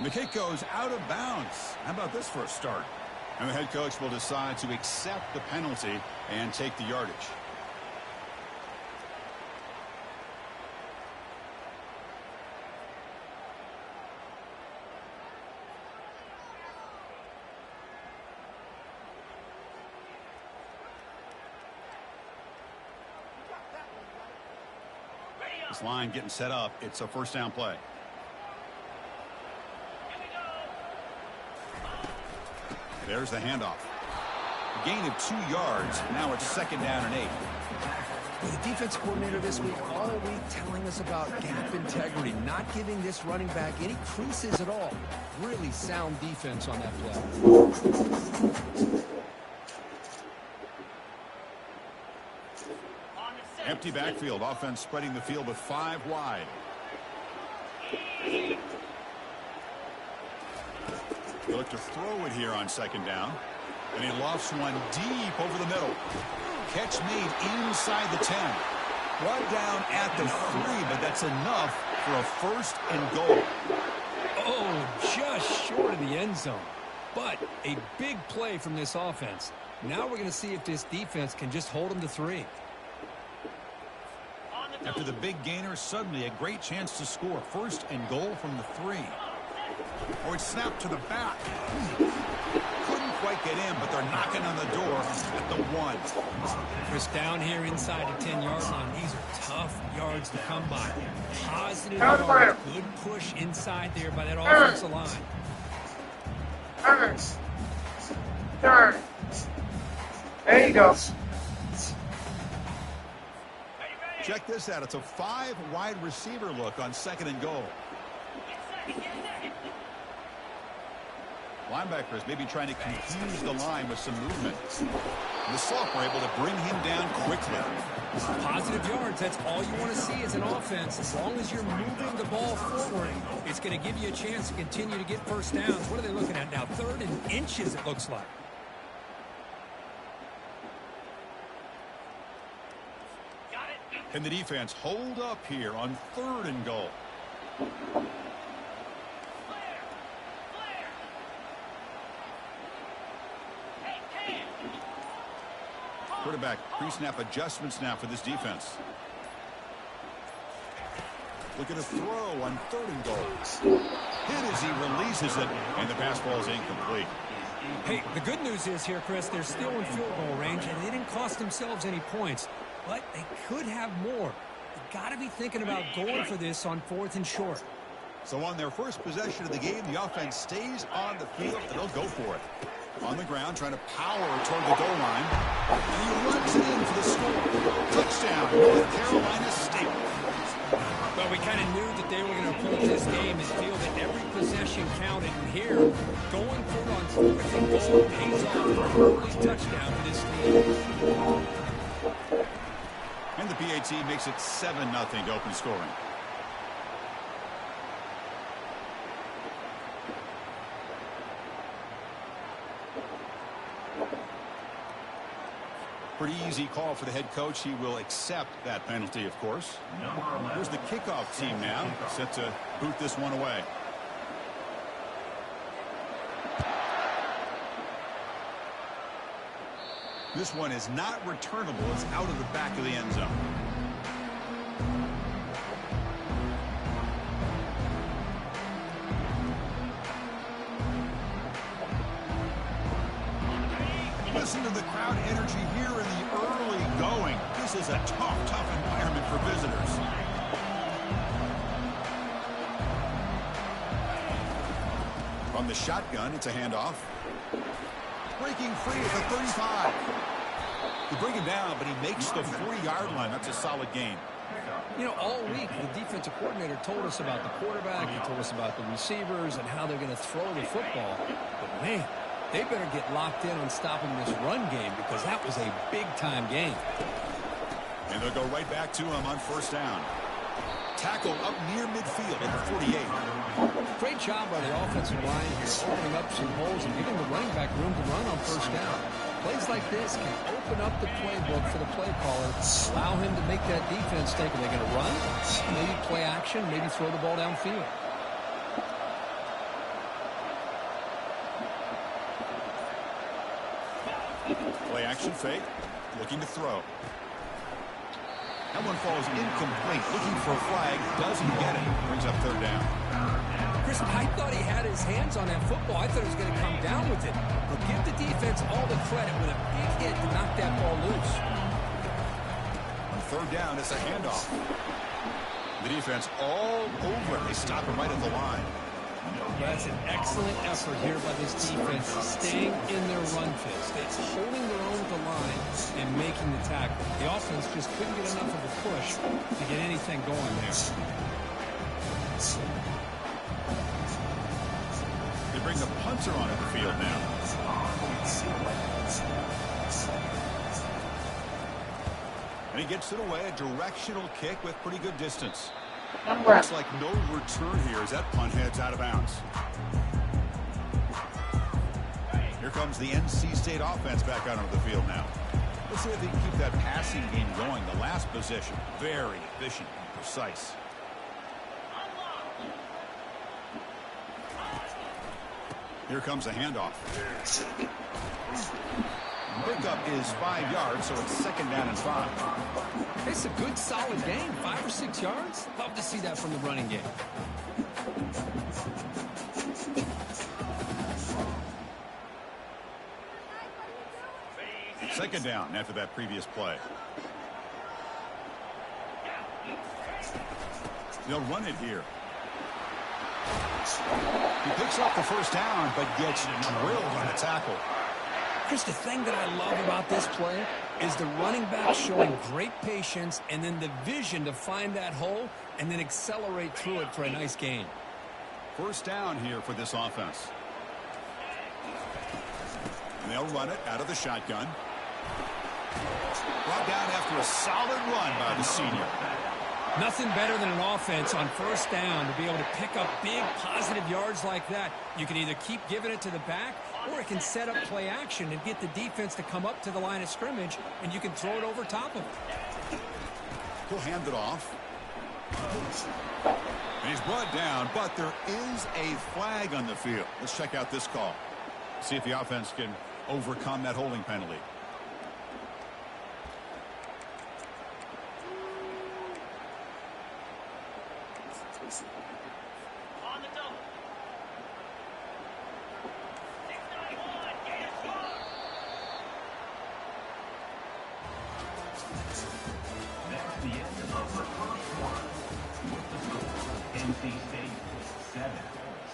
The kick goes out of bounds. How about this for a start? And the head coach will decide to accept the penalty and take the yardage. This line getting set up. It's a first down play. There's the handoff. A gain of 2 yards. Now it's second down and 8. The defense coordinator this week, all week telling us about gap integrity, not giving this running back any creases at all. Really sound defense on that play. Empty backfield. Offense spreading the field with 5 wide. They look to throw it here on second down. And he lofts one deep over the middle. Catch made inside the 10. Brought down at the 3, but that's enough for a first and goal. Oh, just short of the end zone. But a big play from this offense. Now we're going to see if this defense can just hold them to 3. After the big gainer, suddenly a great chance to score. First and goal from the 3. Or it's snapped to the back. Couldn't quite get in, but they're knocking on the door at the 1. Chris, down here inside the 10-yard line, these are tough yards to come by. Positive yards, good push inside there by that offensive line. There you go. Check this out. It's a 5 wide receiver look on second and goal. Linebackers maybe trying to confuse the line with some movement. The sophomore able to bring him down quickly. Positive yards, that's all you want to see as an offense. As long as you're moving the ball forward, it's going to give you a chance to continue to get first downs. What are they looking at now? 3rd and inches, it looks like. Can the defense hold up here on 3rd and goal? Quarterback pre-snap adjustments now for this defense. Look at a throw on 3rd and goal. Hit as he releases it, and the pass ball is incomplete. Hey, the good news is here, Chris, they're still in field goal range, and they didn't cost themselves any points. But they could have more. They've got to be thinking about going for this on 4th and short. So on their first possession of the game, the offense stays on the field, and they'll go for it. On the ground, trying to power toward the goal line. And he runs it in for the score. Touchdown, North Carolina State. Well, we kind of knew that they were going to approach this game and feel that every possession counted. And here, going for it on 4th and goal pays off for an early touchdown for this team. And the PAT makes it 7-0 to open scoring. Pretty easy call for the head coach. He will accept that penalty, of course. Here's the kickoff team now, set to boot this one away. This one is not returnable. It's out of the back of the end zone. Listen to the crowd energy here in the early going. This is a tough environment for visitors. From the shotgun, it's a handoff. Breaking free at the 35. They bring him down, but he makes the 40-yard line. That's a solid gain. You know, all week, the defensive coordinator told us about the quarterback. He told us about the receivers and how they're going to throw the football. But, man, they better get locked in on stopping this run game because that was a big-time game. And they'll go right back to him on first down. Tackle up near midfield at the 48. Great job by the offensive line here, opening up some holes and giving the running back room to run on first down. Plays like this can open up the playbook for the play caller, allow him to make that defense think, are they going to run? Maybe play action, maybe throw the ball downfield. Play action fake. Looking to throw. That one falls incomplete. Looking for a flag. Doesn't get it. Brings up third down. Chris, I thought he had his hands on that football. I thought he was going to come down with it. But give the defense all the credit with a big hit to knock that ball loose. On third down, it's a handoff. The defense all over it. They stop him right at the line. That's an excellent effort here by this defense, staying in their run fist. It's holding their own at the line and making the tackle. The offense just couldn't get enough of a push to get anything going there. They bring the punter onto the field now. And he gets it away, a directional kick with pretty good distance. Looks like no return here as that punt heads out of bounds. Here comes the NC State offense back out onto the field now. Let's see if they can keep that passing game going. The last possession, very efficient and precise. Here comes a handoff. Pickup is 5 yards, so it's second down and 5. It's a good, solid game. 5 or 6 yards. Love to see that from the running game. Second down after that previous play. They'll run it here. He picks up the first down, but gets drilled on the tackle. Chris, the thing that I love about this play is the running back showing great patience and then the vision to find that hole and then accelerate through it for a nice gain. First down here for this offense. And they'll run it out of the shotgun. Brought down after a solid run by the senior. Nothing better than an offense on first down to be able to pick up big positive yards like that. You can either keep giving it to the back or it can set up play action and get the defense to come up to the line of scrimmage and you can throw it over top of it. He'll hand it off. And he's brought down, but there is a flag on the field. Let's check out this call. See if the offense can overcome that holding penalty. On the double. 691, get it strong. That's the end of the first one. With the score, NC State 7,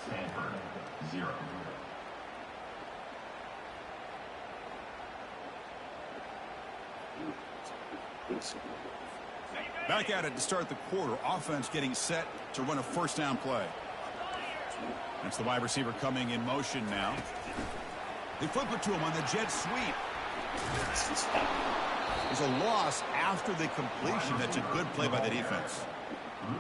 Stanford 0. Back at it to start the quarter. Offense getting set to run a first down play. That's the wide receiver coming in motion now. They flip it to him on the jet sweep. There's a loss after the completion. That's a good play by the defense.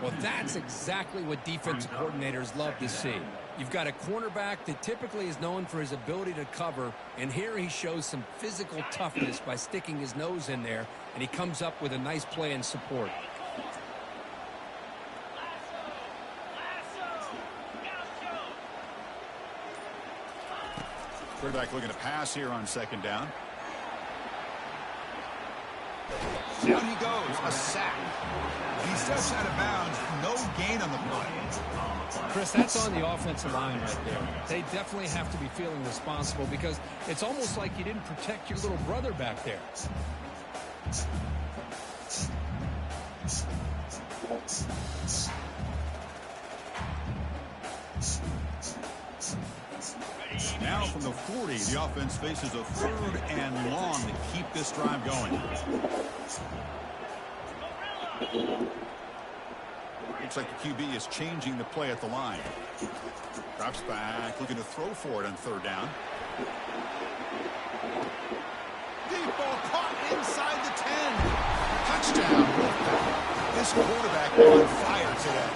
Well, that's exactly what defensive coordinators love to see. You've got a cornerback that typically is known for his ability to cover, and here he shows some physical toughness by sticking his nose in there, and he comes up with a nice play in support. Quarterback looking to pass here on second down. Down he goes, a sack. He steps out of bounds, no gain on the play. Chris, that's on the offensive line right there. They definitely have to be feeling responsible because it's almost like you didn't protect your little brother back there. Now from the 40, the offense faces a third and long to keep this drive going. Looks like the QB is changing the play at the line. Drops back, looking to throw for it on third down. Deep ball caught inside the 10. Touchdown. This quarterback on fire today.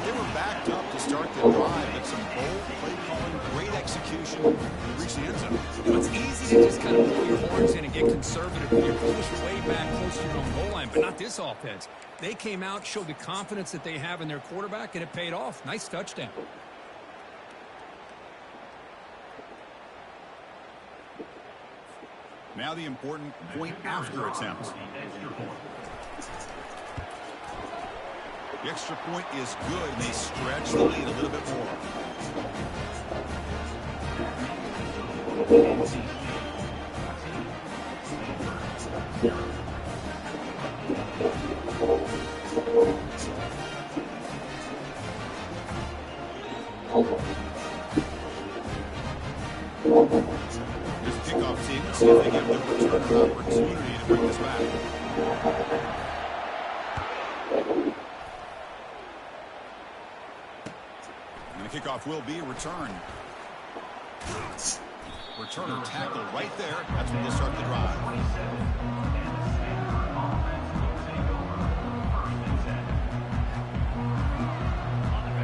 They were backed up to start the drive, but some bold play calling, great execution, and reach the end zone. You know, it's easy to just kind of pull your horns in and get conservative when you're pushed way back close to your own goal line, but not this offense. They came out, showed the confidence that they have in their quarterback, and it paid off. Nice touchdown. Now the important point after attempt. The extra point is good, and they stretch the lead a little bit more. Here's the kickoff team. Let's see if they give the returner an opportunity to bring this back. And the kickoff will be a return. Returner tackle right there. That's when they'll start the drive.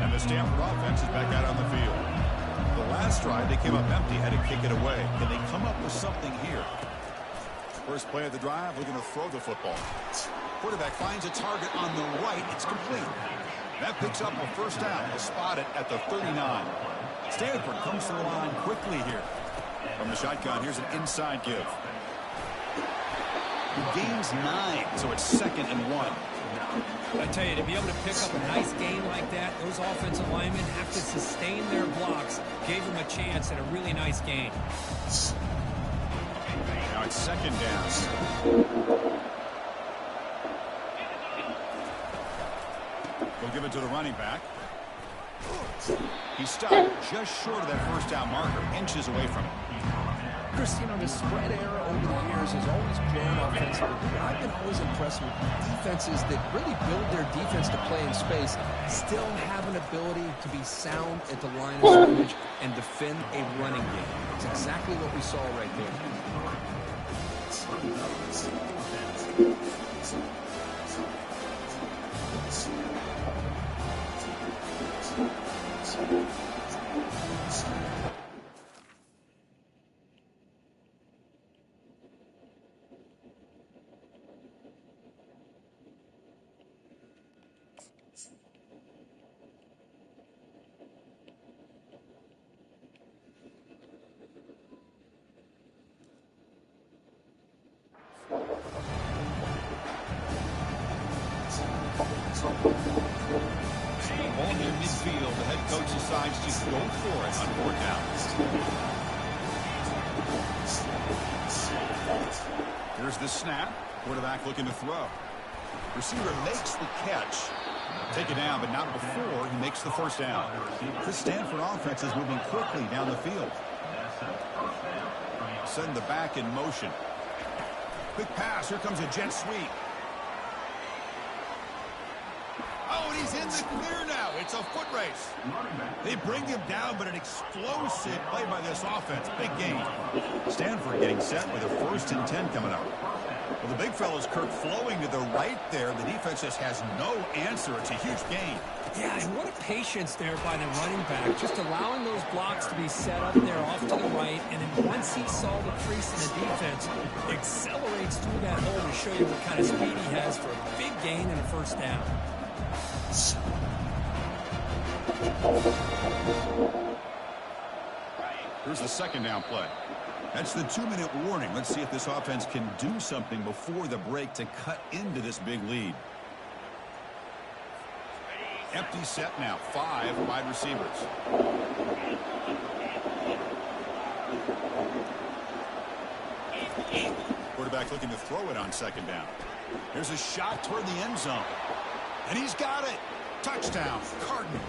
And the Stanford offense is back out on the field. The last drive, they came up empty, had to kick it away. Can they come up with something here? First play of the drive, looking to throw the football. Quarterback finds a target on the right. It's complete. That picks up a first down. They'll spot it at the 39. Stanford comes to the line quickly here. From the shotgun, here's an inside give. He gains 9, so it's 2nd and 1. I tell you, to be able to pick up a nice gain like that, those offensive linemen have to sustain their blocks. Gave them a chance at a really nice gain. Now it's 2nd down. We'll give it to the running back. He stopped just short of that first down marker, inches away from it. Chris, you know, the spread era over the years has always grown offensively. I've been always impressed with defenses that really build their defense to play in space, still have an ability to be sound at the line of scrimmage and defend a running game. It's exactly what we saw right there. Ball near midfield. The head coach decides to go for it on 4th down. Here's the snap. Quarterback looking to throw. Receiver makes the catch. Take it down, but not before he makes the first down. This Stanford offense is moving quickly down the field. Send the back in motion. Quick pass. Here comes a jet sweep. Oh, and he's in the clear now. It's a foot race. They bring him down, but an explosive play by this offense. Big gain. Stanford getting set with a 1st and 10 coming up. Well, the big fella's Kirk flowing to the right there. The defense just has no answer. It's a huge gain. Yeah, and what a patience there by the running back, just allowing those blocks to be set up there off to the right, and then once he saw the crease in the defense, accelerates through that hole to show you what kind of speed he has for a big gain and a first down. Here's the 2nd down play. That's the 2-minute warning. Let's see if this offense can do something before the break to cut into this big lead. Empty set now. 5 wide receivers. Quarterback looking to throw it on 2nd down. Here's a shot toward the end zone. And he's got it. Touchdown, Cardinal.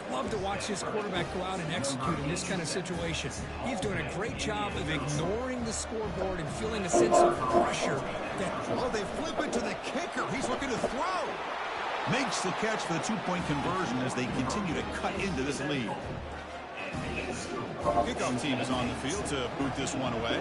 Love to watch this quarterback go out and execute in this kind of situation. He's doing a great job of ignoring the scoreboard and feeling a sense of pressure. Oh, they flip it to the kicker. He's looking to throw. Makes the catch for the 2-point conversion as they continue to cut into this lead. Kickoff team is on the field to boot this one away.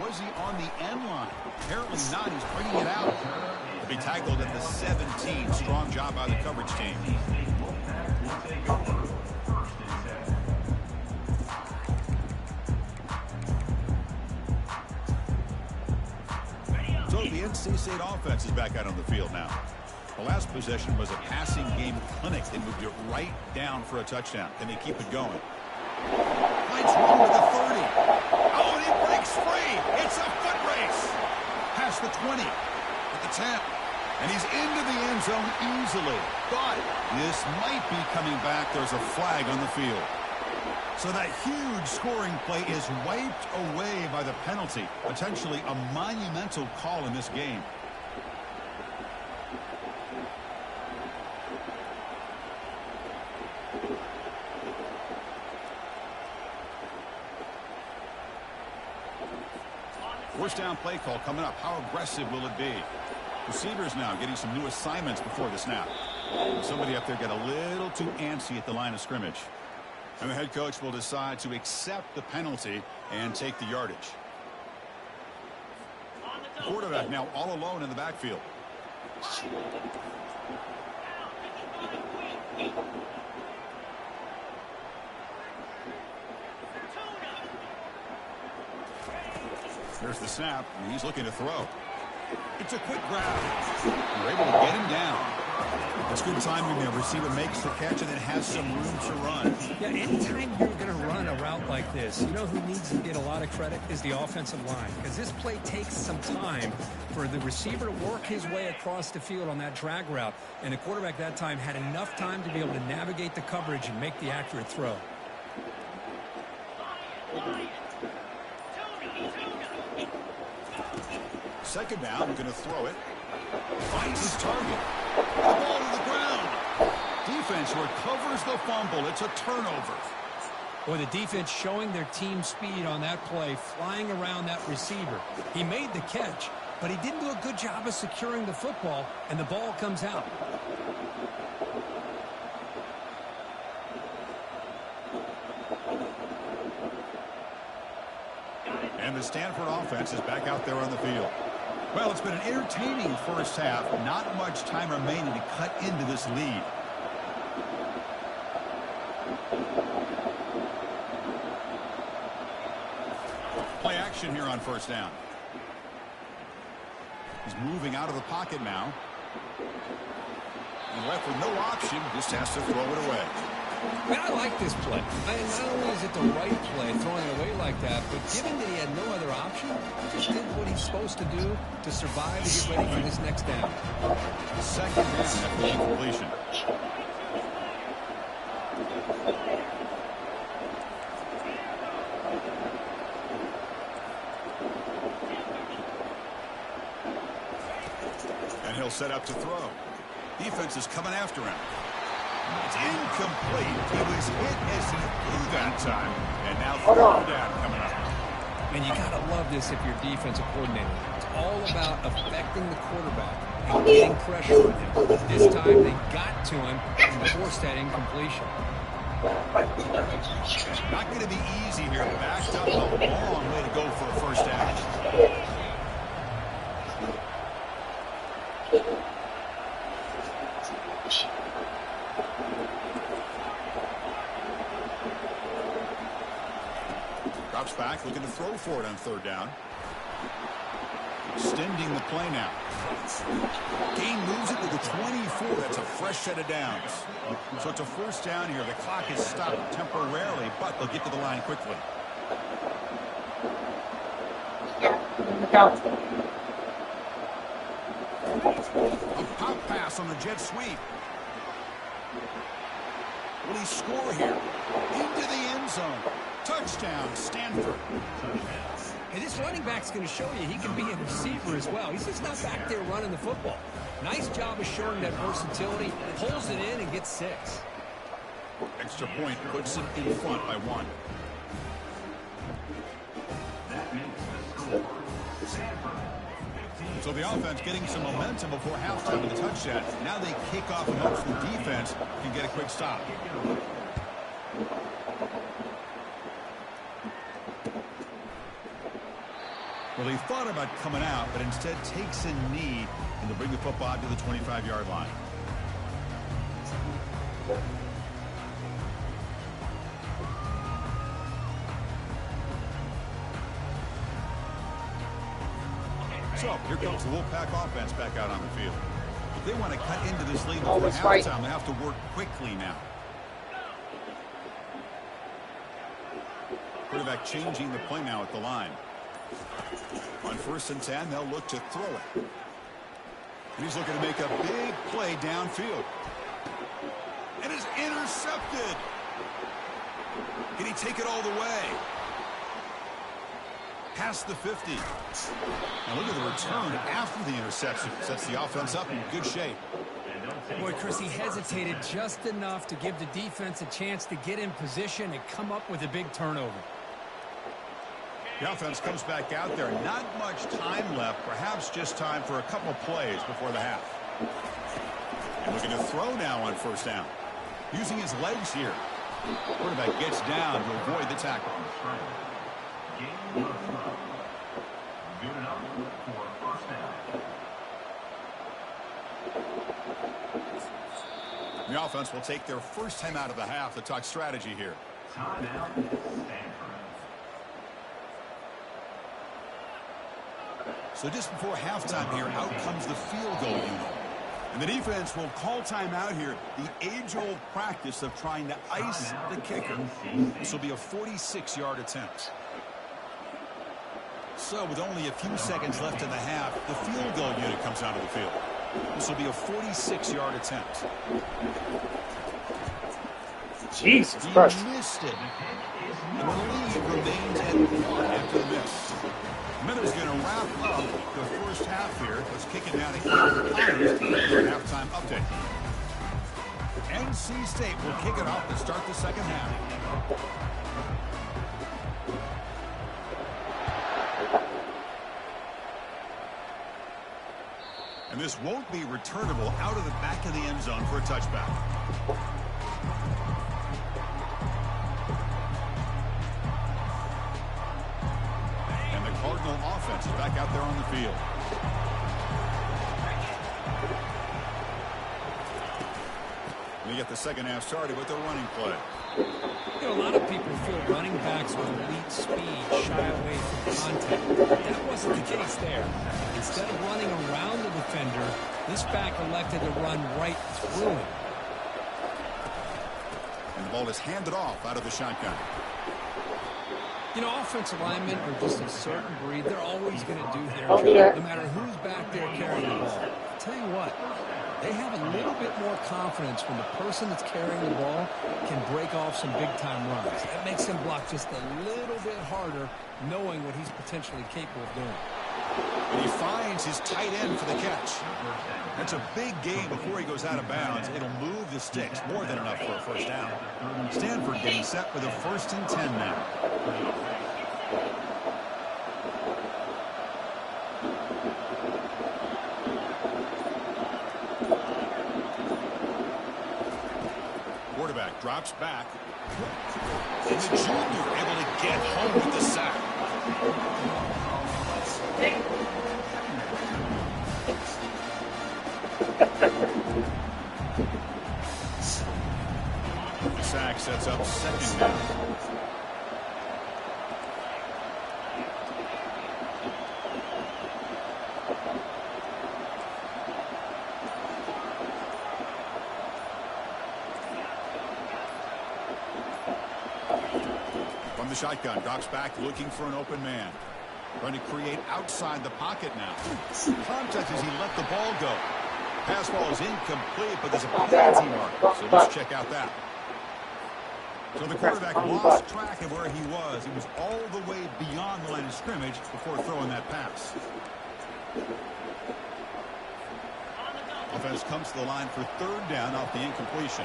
Was he on the end line? Apparently not. He's bringing it out. He'll be tackled at the 17. Strong job by the coverage team. So the NC State offense is back out on the field now. The last possession was a passing game clinic. They moved it right down for a touchdown. Can they keep it going? Finds room at the 30. Oh, and he breaks free. It's a foot race. Past the 20. At the 10. And he's into the end zone easily. But this might be coming back. There's a flag on the field. So that huge scoring play is wiped away by the penalty. Potentially a monumental call in this game. First down play call coming up. How aggressive will it be? Receivers now getting some new assignments before the snap. Somebody up there got a little too antsy at the line of scrimmage. And the head coach will decide to accept the penalty and take the yardage. The quarterback now all alone in the backfield. There's the snap, and he's looking to throw. It's a quick grab. They're able to get him down. It's good timing there. Receiver makes the catch and then has some room to run. Yeah, anytime you're going to run a route like this, you know who needs to get a lot of credit is the offensive line. Because this play takes some time for the receiver to work his way across the field on that drag route. And the quarterback that time had enough time to be able to navigate the coverage and make the accurate throw. Second down, going to throw it. Finds his target. The ball to the ground. Defense recovers the fumble. It's a turnover. Boy, the defense showing their team speed on that play, flying around that receiver. He made the catch, but he didn't do a good job of securing the football, and the ball comes out. And the Stanford offense is back out there on the field. Well, it's been an entertaining first half. Not much time remaining to cut into this lead. Play action here on first down. He's moving out of the pocket now. And left with no option, just has to throw it away. Man, I like this play. Not only is it the right play, throwing it away like that, but given that he had no other option, he just did what he's supposed to do to survive and get ready for this next down. Second down after the incompletion. And he'll set up to throw. Defense is coming after him. It's incomplete. He was hit as he threw that time. And now third down coming up. And you got to love this if you're defensive coordinator. It's all about affecting the quarterback and getting pressure on him. This time they got to him and forced that incompletion. Not going to be easy here. Backed up a long way to go for a first down. Drops back, looking to throw for it on third down. Extending the play now. Gain moves it to the 24. That's a fresh set of downs. So it's a first down here. The clock is stopped temporarily, but they'll get to the line quickly. A pop pass on the jet sweep. Will he score here? Into the end zone. Touchdown, Stanford. And this running back's going to show you he can be a receiver as well. He's just not back there running the football. Nice job of showing that versatility. Pulls it in and gets 6. Extra point puts him in front by 1. That makes the score Stanford 15. So the offense getting some momentum before halftime with a touchdown. Now they kick off and hopes the defense can get a quick stop. Well, he thought about coming out, but instead takes a knee and to bring the football to the 25-yard line. So here comes the Wolfpack offense back out on the field. If they want to cut into this lead before Always fight. halftime, they have to work quickly now. Quarterback changing the play now at the line. On 1st and 10, they'll look to throw it. And he's looking to make a big play downfield. And is intercepted. Can he take it all the way? Past the 50. Now look at the return after the interception. Sets the offense up in good shape. Boy, Chris, he hesitated just enough to give the defense a chance to get in position and come up with a big turnover. The offense comes back out there. Not much time left. Perhaps just time for a couple plays before the half. And looking to throw now on 1st down. Using his legs here. Quarterback gets down to avoid the tackle. Good enough for 1st down. The offense will take their first time out of the half to talk strategy here. Timeout, Stanford. So just before halftime here, out comes the field goal unit. And the defense will call timeout here. The age-old practice of trying to ice the kicker. This will be a 46-yard attempt. So with only a few seconds left in the half, the field goal unit comes out of the field. This will be a 46-yard attempt. Jesus He Christ. missed it. And the lead remains at 1 after the miss. Miller's going to wrap up the first half here. Let's kick it down to Connors for halftime update. NC State will kick it off to start the second half. And this won't be returnable out of the back of the end zone for a touchback. And the Cardinal offense is back out there on the field. We get the second half started with a running play. You know, a lot of people feel running backs with elite speed shy away from contact. That wasn't the case there. Instead of running around the defender, this back elected to run right through him. And the ball is handed off out of the shotgun. You know, offensive linemen are just a certain breed. They're always going to do their Oh, job, yeah. no matter who's back there carrying the ball. I'll tell you what, they have a little bit more confidence when the person that's carrying the ball can break off some big-time runs. That makes him block just a little bit harder, knowing what he's potentially capable of doing. And he finds his tight end for the catch. That's a big gain before he goes out of bounds. It'll move the sticks, more than enough for a first down. Stanford getting set for the 1st and 10 now. Quarterback drops back. And the junior able to get home with the sack. The sack sets up second down. From the shotgun, drops back looking for an open man. Trying to create outside the pocket now. Contact as he let the ball go. Pass ball is incomplete, but there's a penalty mark. So let's check out that. So the quarterback lost track of where he was. He was all the way beyond the line of scrimmage before throwing that pass. Offense comes to the line for 3rd down off the incompletion.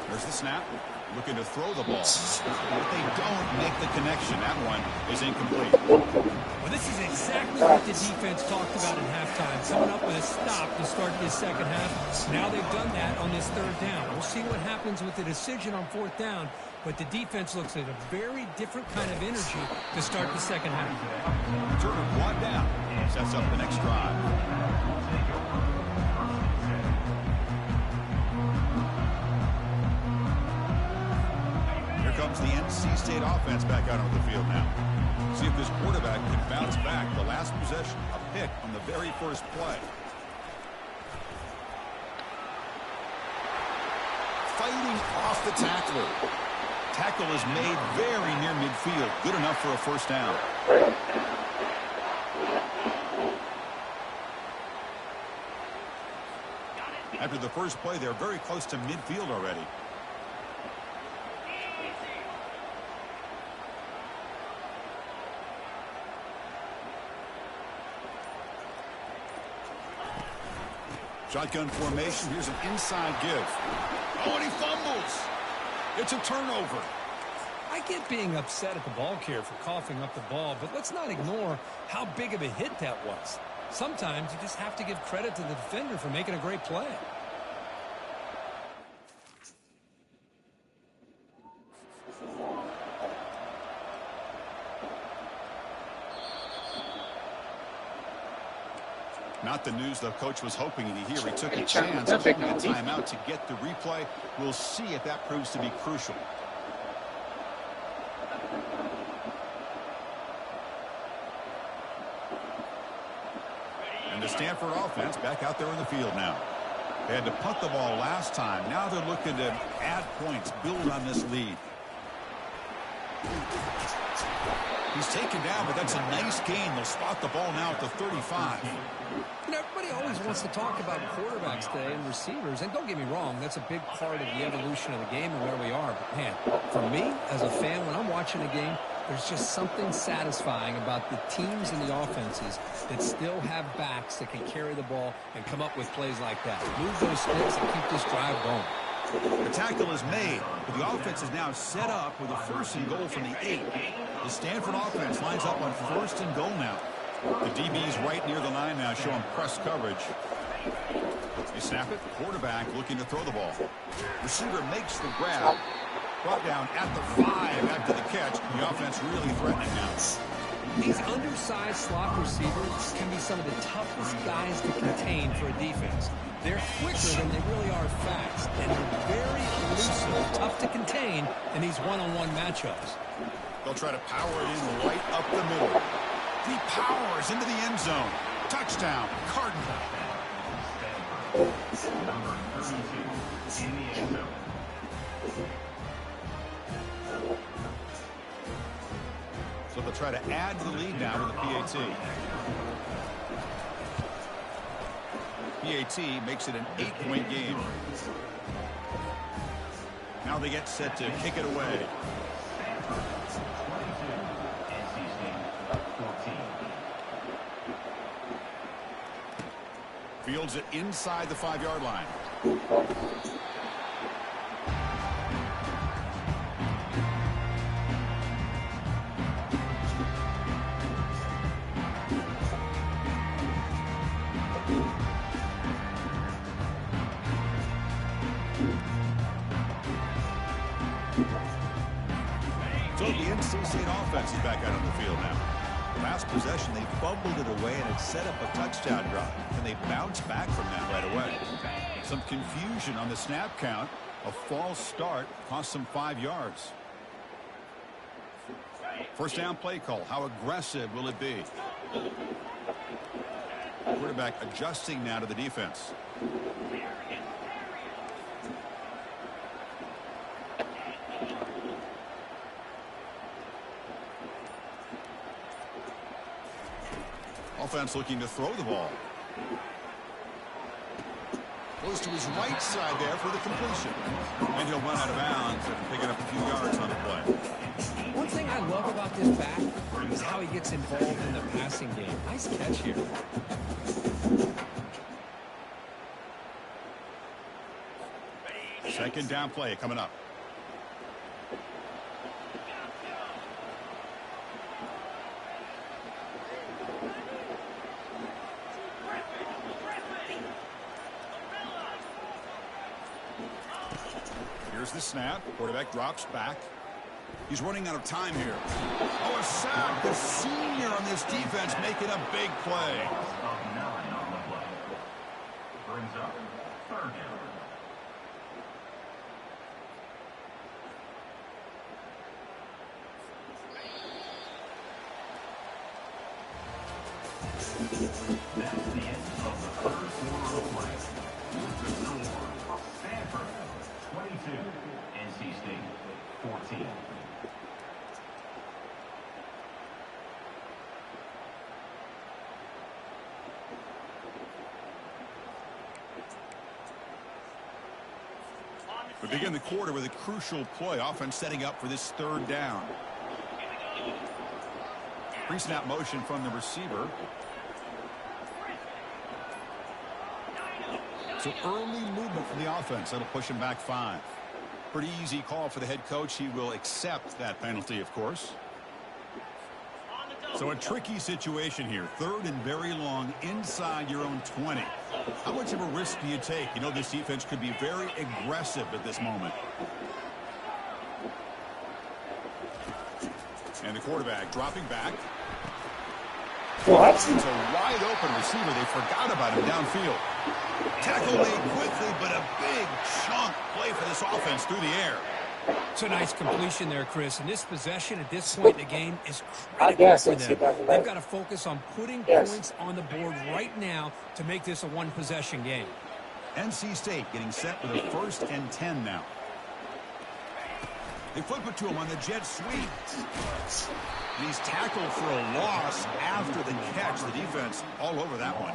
There's the snap. Looking to throw the ball. But they don't make the connection. That one is incomplete. Well, this is exactly what the defense talked about in halftime, coming up with a stop to start this second half. Now they've done that on this 3rd down. We'll see what happens with the decision on 4th down, but the defense looks at a very different kind of energy to start the second half. Turner brought down. Sets up the next drive. comes the NC State offense back out onto the field now. See if this quarterback can bounce back. The last possession, a pick on the very first play. Fighting off the tackler. Tackle is made very near midfield. Good enough for a first down. After the first play, they're very close to midfield already. Shotgun formation. Here's an inside give. Oh, and he fumbles. It's a turnover. I get being upset at the ball carrier for coughing up the ball, but let's not ignore how big of a hit that was. Sometimes you just have to give credit to the defender for making a great play. Not the news the coach was hoping to hear. He took a chance on taking a timeout to get the replay. We'll see if that proves to be crucial. And the Stanford offense back out there in the field now. They had to punt the ball last time. Now they're looking to add points, build on this lead. He's taken down, but that's a nice gain. They'll spot the ball now at the 35. You know, everybody always wants to talk about quarterbacks today and receivers, and don't get me wrong, that's a big part of the evolution of the game and where we are. But, man, for me, as a fan, when I'm watching a game, there's just something satisfying about the teams and the offenses that still have backs that can carry the ball and come up with plays like that. Move those sticks and keep this drive going. The tackle is made, but the offense is now set up with a first and goal from the 8. The Stanford offense lines up on first and goal now. The DB's right near the line now, showing press coverage. They snap it. Quarterback looking to throw the ball. Receiver makes the grab. Brought down at the 5 after the catch. The offense really threatening now. These undersized slot receivers can be some of the toughest guys to contain for a defense. They're quicker than they really are fast, and they're very elusive, tough to contain in these one-on-one matchups. They'll try to power it in right up the middle. He powers into the end zone. Touchdown, Cardinal. Number 32 in the end zone. So they'll try to add to the lead now with the PAT. PAT makes it an 8-point game. Now they get set to kick it away. Fields it inside the 5-yard line. So the NC State offense is back out on the field now. Last possession, they fumbled it away, and it set up a touchdown drive. And they bounced back from that right away. Some confusion on the snap count. A false start cost them 5 yards. First down play call. How aggressive will it be? Quarterback adjusting now to the defense. Offense looking to throw the ball. Goes to his right side there for the completion. And he'll run out of bounds after picking up a few yards on the play. One thing I love about this back is how he gets involved in the passing game. Nice catch here. Second down play coming up. Here's the snap. Quarterback drops back. He's running out of time here. Oh, a sack. The senior on this defense making a big play. Of 9 on the play. Brings up third down. 14. We begin the quarter with a crucial play. Offense setting up for this third down. Pre-snap motion from the receiver. So early movement from the offense. That'll push him back 5. Pretty easy call for the head coach. He will accept that penalty, of course. So a tricky situation here. Third and very long inside your own 20. How much of a risk do you take? You know, this defense could be very aggressive at this moment. And the quarterback dropping back. What? It's a wide open receiver. They forgot about him downfield. Tackle made quickly, but a big chunk play for this offense through the air. It's a nice completion there, Chris. And this possession at this point in the game is critical for them. They've got to focus on putting points on the board right now to make this a one-possession game. NC State getting set with a 1st and 10 now. They flip it to him on the jet sweep. And he's tackled for a loss after the catch. The defense all over that one.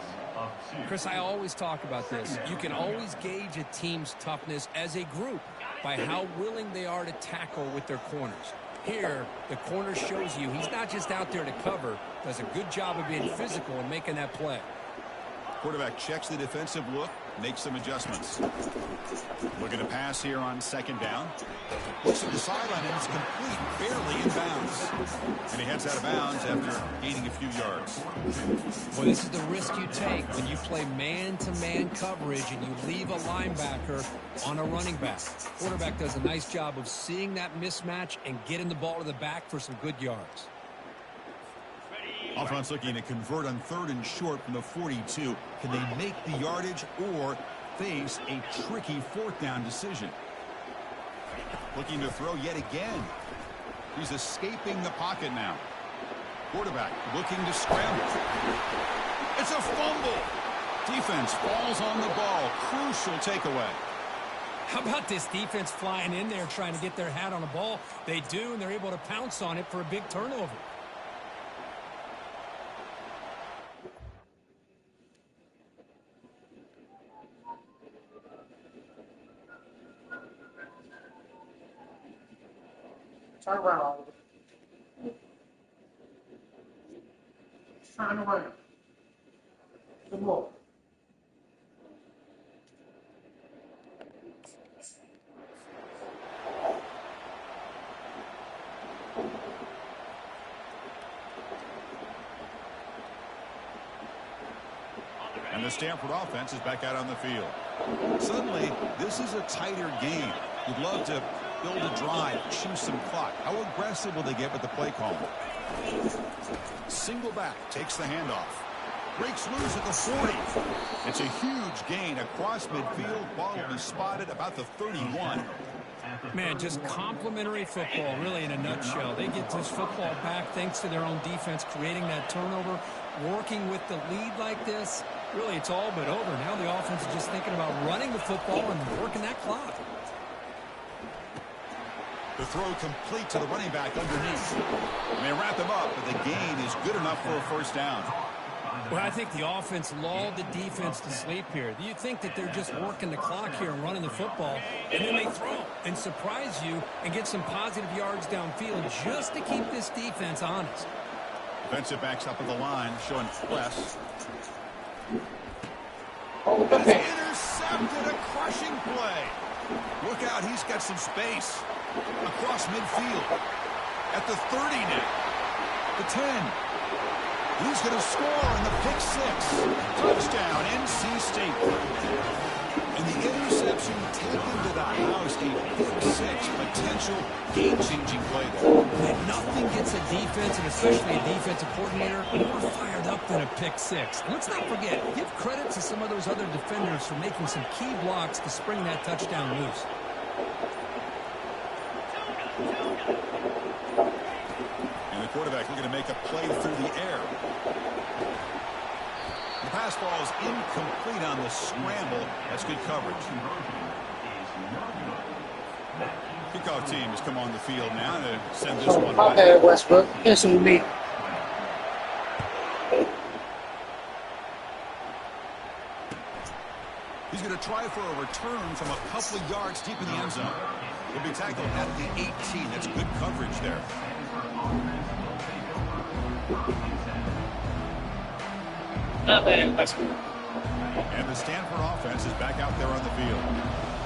Chris, I always talk about this. You can always gauge a team's toughness as a group by how willing they are to tackle with their corners. Here, the corner shows you he's not just out there to cover, does a good job of being physical and making that play. Quarterback checks the defensive look, makes some adjustments. Looking to pass here on 2nd down. Looks at the sideline, and it's complete, barely in bounds. And he heads out of bounds after gaining a few yards. Well, this is the risk you take when you play man-to-man coverage and you leave a linebacker on a running back. Quarterback does a nice job of seeing that mismatch and getting the ball to the back for some good yards. Offense looking to convert on 3rd and short from the 42. Can they make the yardage or face a tricky 4th down decision? Looking to throw yet again. He's escaping the pocket now. Quarterback looking to scramble. It's a fumble. Defense falls on the ball. Crucial takeaway. How about this defense flying in there trying to get their hat on the ball? They do, and they're able to pounce on it for a big turnover. Turn around. Turn around. Some more. And the Stanford offense is back out on the field. Suddenly, this is a tighter game. You'd love to build a drive, choose some clock. How aggressive will they get with the play call? Single back, takes the handoff. Breaks loose at the 40. It's a huge gain across midfield. Ball will be spotted about the 31. Man, just complimentary football, really, in a nutshell. They get this football back thanks to their own defense, creating that turnover, working with the lead like this. Really, it's all but over. Now the offense is just thinking about running the football and working that clock. The throw complete to the running back underneath. And they wrap him up, but the gain is good enough for a 1st down. Well, I think the offense lulled the defense to sleep here. You think that they're just working the clock here and running the football, and then they throw and surprise you and get some positive yards downfield just to keep this defense honest. Defensive backs up at the line, showing press. Oh, It's intercepted, a crushing play. Look out, he's got some space. Across midfield. At the 30 now. The 10. He's going to score in the pick 6. Touchdown, NC State. And the interception taken to the house. A pick 6 potential game-changing play there. And nothing gets a defense, and especially a defensive coordinator, more fired up than a pick 6. And let's not forget, give credit to some of those other defenders for making some key blocks to spring that touchdown loose. And the quarterback looking to make a play through the air. The pass ball is incomplete on the scramble. That's good coverage. Kickoff team has come on the field now to send this one My away. bad, Westbrook. It's on me. He's going to try for a return from a couple of yards deep in the end zone. He'll be tackled at the 18. That's good coverage there. Not bad, Westbrook. And the Stanford offense is back out there on the field.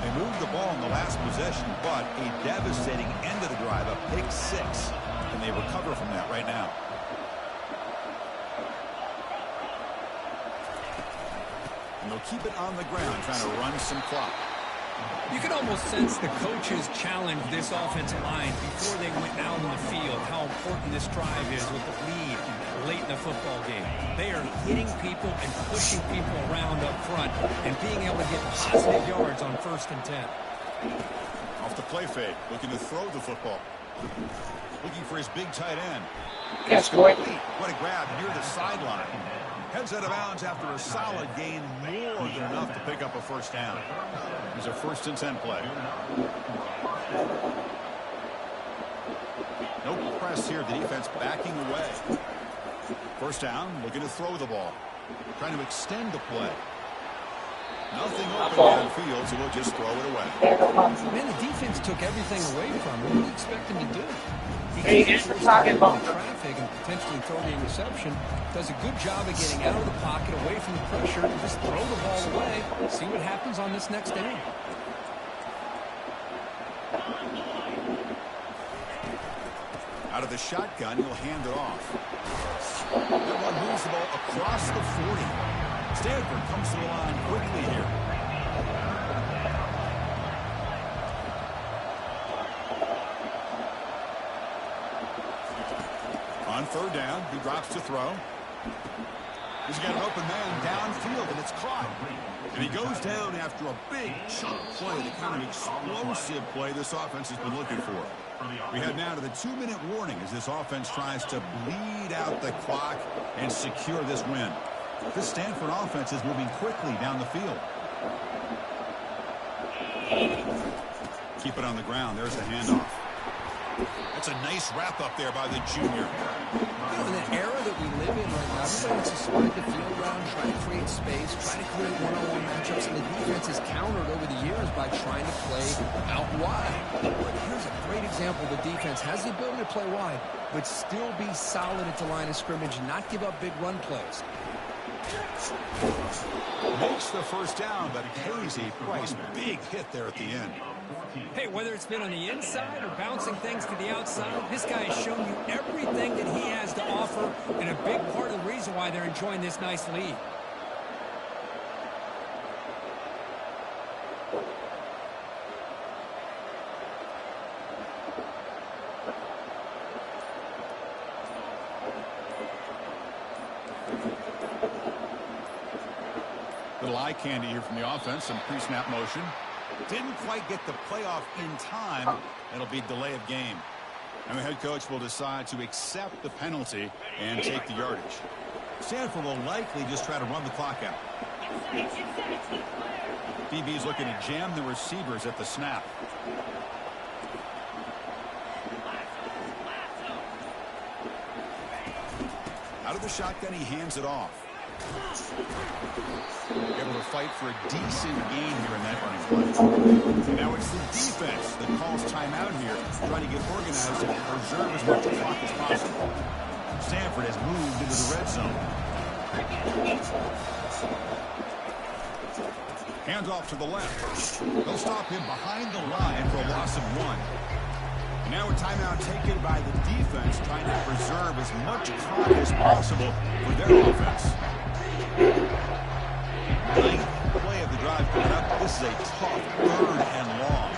They moved the ball in the last possession, but a devastating end of the drive, a pick 6. And they recover from that right now. And they'll keep it on the ground, trying to run some clock. You can almost sense the coaches challenged this offensive line before they went out on the field, how important this drive is with the lead late in the football game. They are hitting people and pushing people around up front and being able to get positive yards on 1st and 10. Off the play fake, looking to throw the football. Looking for his big tight end. Yes, boy. What a grab near the sideline. Heads out of bounds after a solid gain, more than enough to pick up a 1st down. It's a 1st and 10 play. No press here. The defense backing away. 1st down, looking to throw the ball. Trying to extend the play. Nothing open downfield, so we'll just throw it away. Man, the defense took everything away from him. What do you expect him to do? Hey, it's the pocket ball. Traffic and potentially throw the interception. Does a good job of getting out of the pocket, away from the pressure, and just throw the ball away. See what happens on this next down. Out of the shotgun, he'll hand it off. That one moves the ball across the 40. Stanford comes to the line quickly here. On 3rd down, he drops to throw. He's got an open man downfield, and it's caught. And he goes down after a big chunk play, the kind of explosive play this offense has been looking for. We head now to the 2-minute warning as this offense tries to bleed out the clock and secure this win. This Stanford offense is moving quickly down the field. Keep it on the ground. There's the handoff. That's a nice wrap up there by the junior. You know, in the era that we live in right now, everybody wants to spread the field around, try to create space, try to create one-on-one matchups, and the defense has countered over the years by trying to play out wide. But here's a great example. The defense has the ability to play wide, but still be solid at the line of scrimmage and not give up big run plays. Makes the 1st down, but pays a price. Big hit there at the end. Hey, whether it's been on the inside or bouncing things to the outside, this guy has shown you everything that he has to offer, and a big part of the reason why they're enjoying this nice lead. Little eye candy here from the offense. Some pre-snap motion. Didn't quite get the playoff in time. It'll be delay of game. And the head coach will decide to accept the penalty and take the yardage. Stanford will likely just try to run the clock out. DB's looking to jam the receivers at the snap. Out of the shotgun, he hands it off. Able to fight for a decent gain here in that running play. And now it's the defense that calls timeout here, trying to get organized and preserve as much clock as possible. Stanford has moved into the red zone. Hands off to the left. They'll stop him behind the line for a loss of 1. And now a timeout taken by the defense, trying to preserve as much clock as possible for their offense. Ninth play of the drive coming up. This is a tough 3rd and long.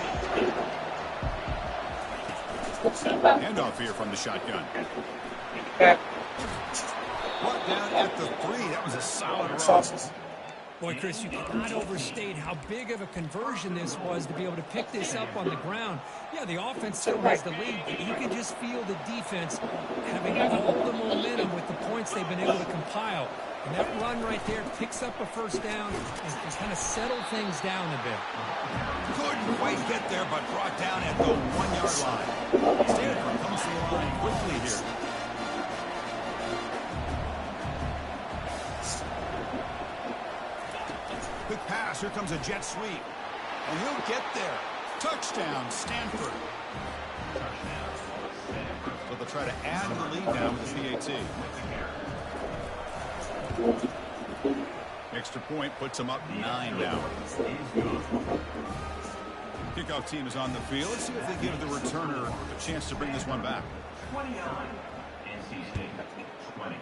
Handoff here from the shotgun. Brought down at the 3. That was a solid run. Boy, Chris, you cannot overstate how big of a conversion this was to be able to pick this up on the ground. Yeah, the offense still has the lead, but you can just feel the defense having all the momentum with the points they've been able to compile. And that run right there picks up a first down and kind of settle things down a bit. Couldn't quite get there, but brought down at the 1-yard line. Stanford comes to the line quickly here. Quick pass. Here comes a jet sweep. And he'll get there. Touchdown, Stanford. So they'll try to add to the lead now with the PAT. Extra point puts them up 9 now. Kickoff team is on the field. Let's see if they give the returner a chance to bring this one back. 29. NC State 20.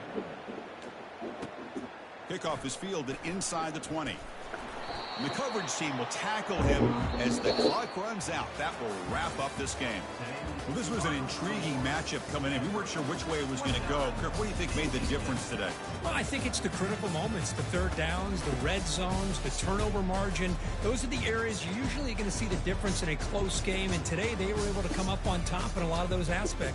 Kickoff is fielded inside the 20. And the coverage team will tackle him as the clock runs out. That will wrap up this game. Well, this was an intriguing matchup coming in. We weren't sure which way it was going to go. Kirk, what do you think made the difference today? Well, I think it's the critical moments, the third downs, the red zones, the turnover margin. Those are the areas you're usually going to see the difference in a close game. And today they were able to come up on top in a lot of those aspects.